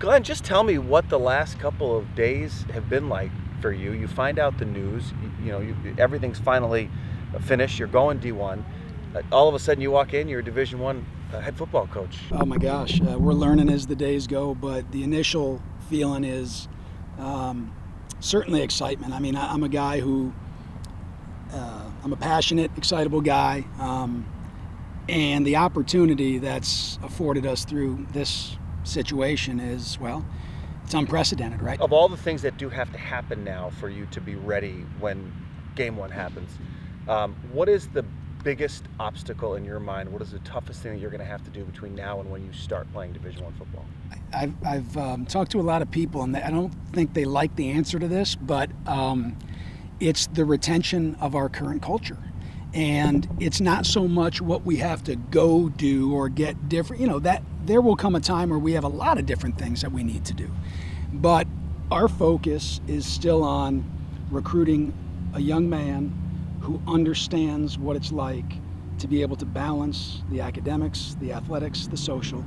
Glenn, just tell me what the last couple of days have been like for you. You find out the news, everything's finally finished. You're going D1. All of a sudden you walk in, you're a Division I head football coach. Oh my gosh, we're learning as the days go, but the initial feeling is certainly excitement. I mean, I'm a guy who, I'm a passionate, excitable guy, and the opportunity that's afforded us through this situation is, well, it's unprecedented, right? Of all the things that do have to happen now for you to be ready when Game 1 happens, what is the biggest obstacle in your mind? What is the toughest thing that you're going to have to do between now and when you start playing Division I football? I've talked to a lot of people, and I don't think they like the answer to this, but it's the retention of our current culture. And it's not so much what we have to go do or get different, that there will come a time where we have a lot of different things that we need to do. But our focus is still on recruiting a young man who understands what it's like to be able to balance the academics, the athletics, the social,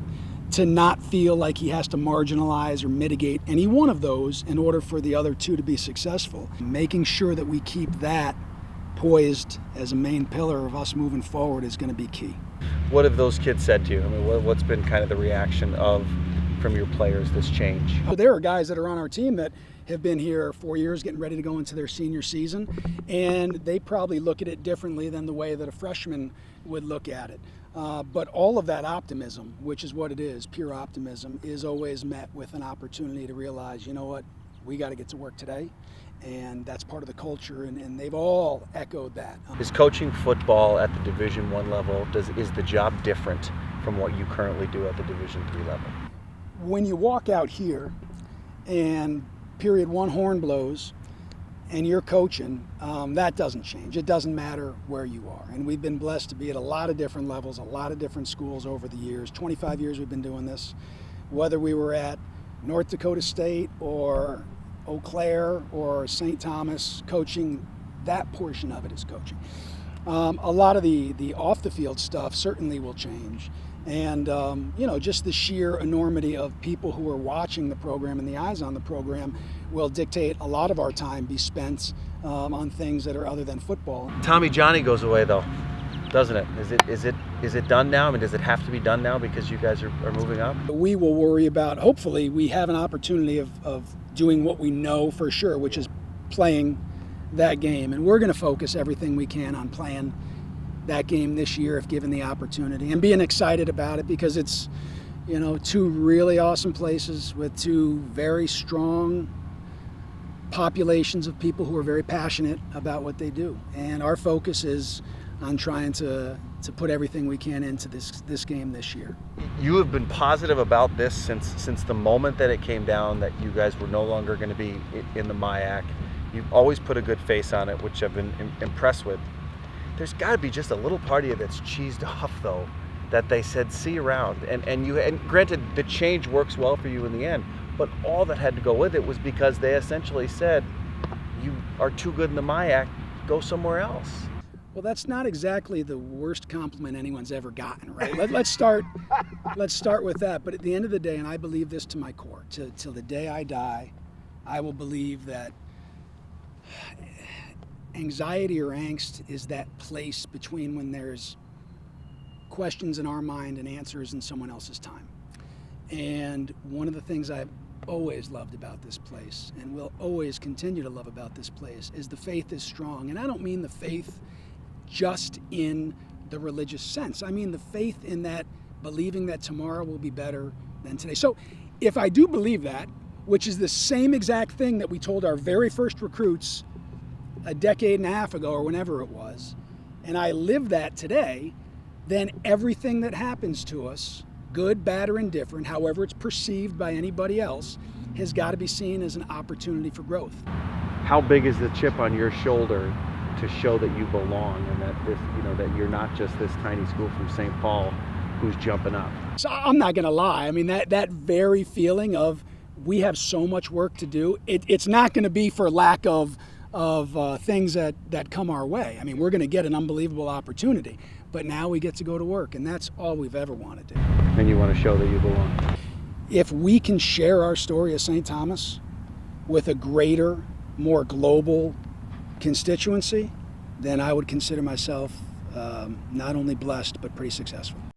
to not feel like he has to marginalize or mitigate any one of those in order for the other two to be successful. Making sure that we keep that poised as a main pillar of us moving forward is going to be key. What have those kids said to you? I mean, what's been kind of the reaction from your players, this change? There are guys that are on our team that have been here 4 years, getting ready to go into their senior season, and they probably look at it differently than the way that a freshman would look at it. But all of that optimism, which is what it is, pure optimism, is always met with an opportunity to realize, you know what, we got to get to work today. And that's part of the culture, and they've all echoed that. Is coaching football at the Division I level, is the job different from what you currently do at the Division III level? When you walk out here and period one horn blows and you're coaching, that doesn't change. It doesn't matter where you are. And we've been blessed to be at a lot of different levels, a lot of different schools over the years. 25 years we've been doing this, whether we were at North Dakota State or Eau Claire or St. Thomas, coaching, that portion of it is coaching. A lot of the off the field stuff certainly will change. And, just the sheer enormity of people who are watching the program and the eyes on the program will dictate a lot of our time be spent on things that are other than football. Tommy Johnny goes away though, doesn't it? Is it done now? I mean, does it have to be done now because you guys are moving up? We will worry about, hopefully we have an opportunity of doing what we know for sure, which is playing that game. And we're going to focus everything we can on playing that game this year if given the opportunity, and being excited about it because it's, two really awesome places with two very strong populations of people who are very passionate about what they do. And our focus is on trying to put everything we can into this game this year. You have been positive about this since the moment that it came down that you guys were no longer going to be in the MIAC. You've always put a good face on it, which I've been impressed with. There's got to be just a little part of you that's cheesed off, though, that they said, see you around. And granted, the change works well for you in the end, but all that had to go with it was because they essentially said, you are too good in the MIAC, go somewhere else. Well, that's not exactly the worst compliment anyone's ever gotten, right? Let's start with that. But at the end of the day, and I believe this to my core, till the day I die, I will believe that anxiety or angst is that place between when there's questions in our mind and answers in someone else's time. And one of the things I've always loved about this place and will always continue to love about this place is the faith is strong. And I don't mean the faith just in the religious sense. I mean the faith in that believing that tomorrow will be better than today. So if I do believe that, which is the same exact thing that we told our very first recruits a decade and a half ago or whenever it was, and I live that today, then everything that happens to us, good, bad, or indifferent, however it's perceived by anybody else, has got to be seen as an opportunity for growth. How big is the chip on your shoulder to show that you belong and that that you're not just this tiny school from St. Paul who's jumping up? So I'm not going to lie. I mean, that very feeling of we have so much work to do, it's not going to be for lack of things that come our way. I mean, we're going to get an unbelievable opportunity, but now we get to go to work, and that's all we've ever wanted to do. And you want to show that you belong. if we can share our story of St. Thomas with a greater, more global constituency, then I would consider myself not only blessed, but pretty successful.